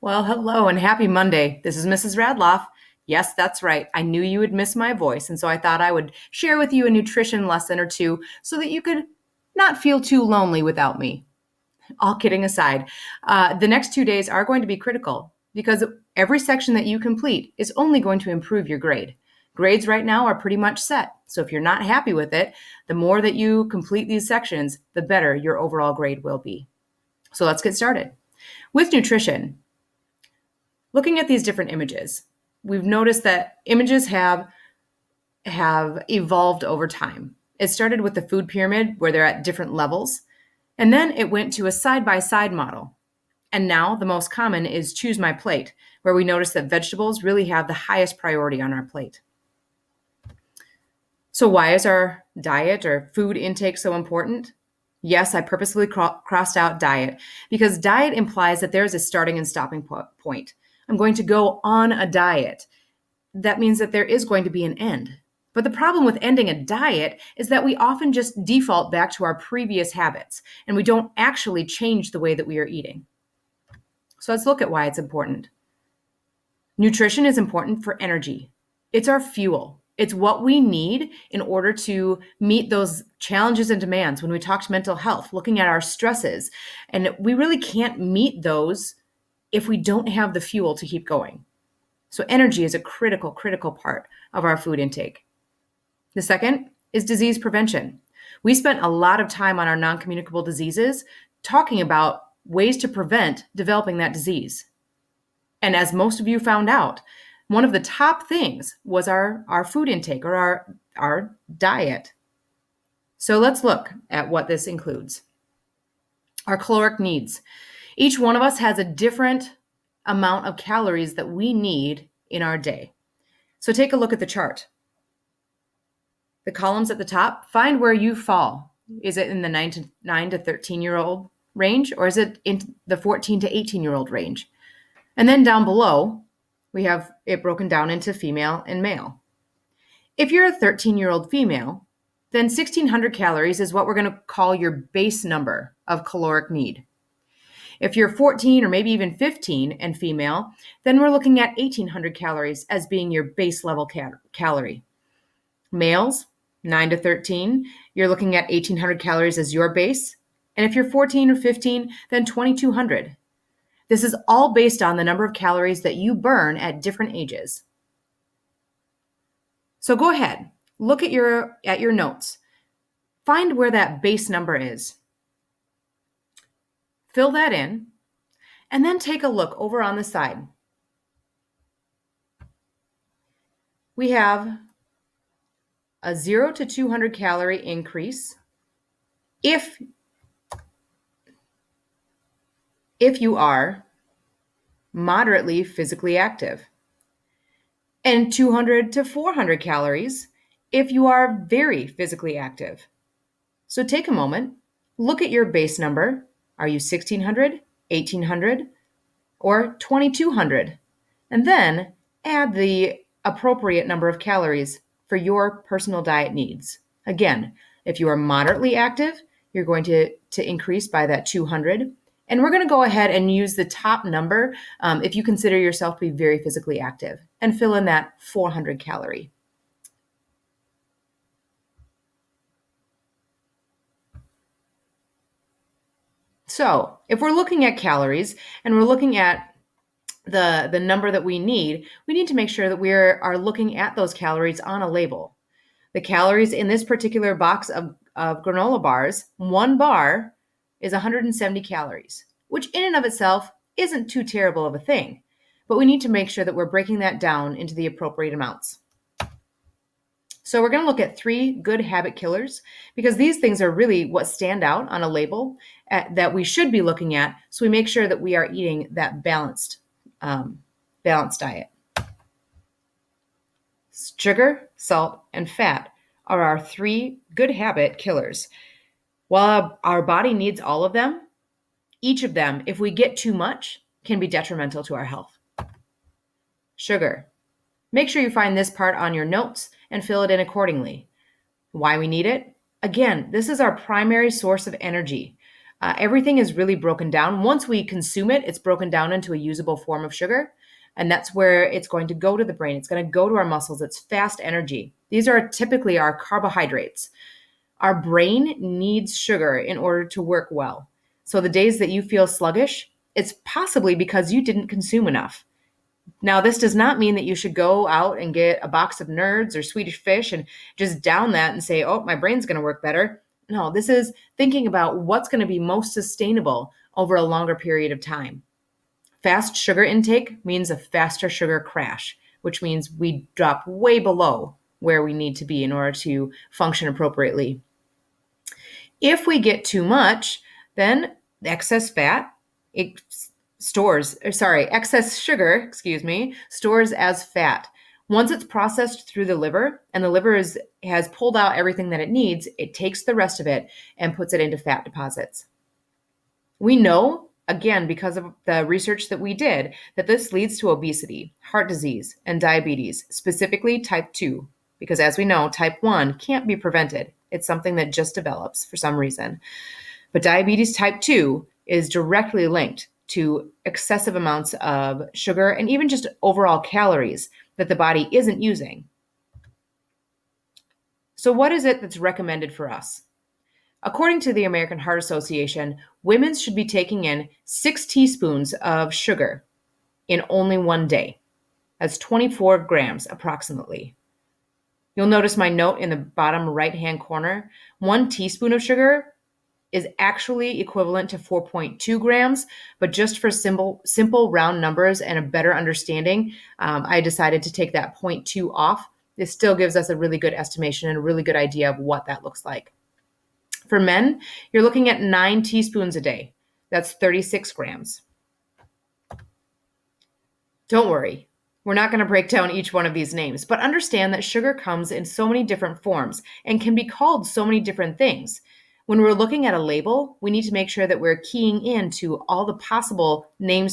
Well, hello and happy Monday. This is Mrs. Radloff. Yes, that's right. I knew you would miss my voice, and so I thought I would share with you a nutrition lesson or two so that you could not feel too lonely without me. All kidding aside, the next 2 days are going to be critical because every section that you complete is only going to improve your grade. Grades right now are pretty much set, so if you're not happy with it, the more that you complete these sections, the better your overall grade will be. So let's get started. With nutrition, looking at these different images, we've noticed that images have evolved over time. It started with the food pyramid where they're at different levels, and then it went to a side-by-side model. And now the most common is choose my plate, where we notice that vegetables really have the highest priority on our plate. So why is our diet or food intake so important? Yes, I purposely crossed out diet because diet implies that there is a starting and stopping point. I'm going to go on a diet. That means that there is going to be an end. But the problem with ending a diet is that we often just default back to our previous habits and we don't actually change the way that we are eating. So let's look at why it's important. Nutrition is important for energy. It's our fuel. It's what we need in order to meet those challenges and demands when we talk to mental health, looking at our stresses. And we really can't meet those if we don't have the fuel to keep going. So energy is a critical part of our food intake. The second is disease prevention. We spent a lot of time on our non-communicable diseases talking about ways to prevent developing that disease. And as most of you found out, one of the top things was our food intake or our diet. So let's look at what this includes. Our caloric needs. Each one of us has a different amount of calories that we need in our day. So take a look at the chart. The columns at the top, find where you fall. Is it in the 9 to 13-year-old range, or is it in the 14 to 18-year-old range? And then down below, we have it broken down into female and male. If you're a 13-year-old female, then 1,600 calories is what we're going to call your base number of caloric need. If you're 14 or maybe even 15 and female, then we're looking at 1,800 calories as being your base level calorie. Males, 9 to 13, you're looking at 1,800 calories as your base. And if you're 14 or 15, then 2,200. This is all based on the number of calories that you burn at different ages. So go ahead, look at your notes. Find where that base number is. Fill that in, and then take a look over on the side. We have a 0 to 200 calorie increase if you are moderately physically active, and 200 to 400 calories if you are very physically active. So take a moment, look at your base number. Are you 1,600, 1,800, or 2,200? And then add the appropriate number of calories for your personal diet needs. Again, if you are moderately active, you're going to increase by that 200. And we're going to go ahead and use the top number if you consider yourself to be very physically active and fill in that 400 calorie. So if we're looking at calories and we're looking at the number that we need to make sure that we are looking at those calories on a label. The calories in this particular box of granola bars, one bar is 170 calories, which in and of itself isn't too terrible of a thing, but we need to make sure that we're breaking that down into the appropriate amounts. So we're going to look at 3 good habit killers because these things are really what stand out on a label that we should be looking at, so we make sure that we are eating that balanced diet. Sugar, salt, and fat are our 3 good habit killers. While our body needs all of them, each of them, if we get too much, can be detrimental to our health. Sugar. Make sure you find this part on your notes and fill it in accordingly. Why we need it? Again, this is our primary source of energy. Everything is really broken down. Once we consume it, it's broken down into a usable form of sugar. And that's where it's going to go to the brain. It's going to go to our muscles. It's fast energy. These are typically our carbohydrates. Our brain needs sugar in order to work well. So the days that you feel sluggish, it's possibly because you didn't consume enough. Now, this does not mean that you should go out and get a box of Nerds or Swedish Fish and just down that and say, oh, my brain's going to work better. No, this is thinking about what's going to be most sustainable over a longer period of time. Fast sugar intake means a faster sugar crash, which means we drop way below where we need to be in order to function appropriately. If we get too much, then excess fat, excess sugar, stores as fat. Once it's processed through the liver and the liver has pulled out everything that it needs, it takes the rest of it and puts it into fat deposits. We know, again, because of the research that we did, that this leads to obesity, heart disease, and diabetes, specifically type 2, because as we know, type 1 can't be prevented. It's something that just develops for some reason. But diabetes type 2 is directly linked to excessive amounts of sugar and even just overall calories that the body isn't using. So what is it that's recommended for us? According to the American Heart Association, women should be taking in 6 teaspoons of sugar in only one day. That's 24 grams approximately. You'll notice my note in the bottom right-hand corner. 1 teaspoon of sugar is actually equivalent to 4.2 grams, but just for simple round numbers and a better understanding, I decided to take that 0.2 off. This still gives us a really good estimation and a really good idea of what that looks like. For men, you're looking at 9 teaspoons a day. That's 36 grams. Don't worry, we're not going to break down each one of these names, but understand that sugar comes in so many different forms and can be called so many different things. When we're looking at a label, we need to make sure that we're keying into all the possible names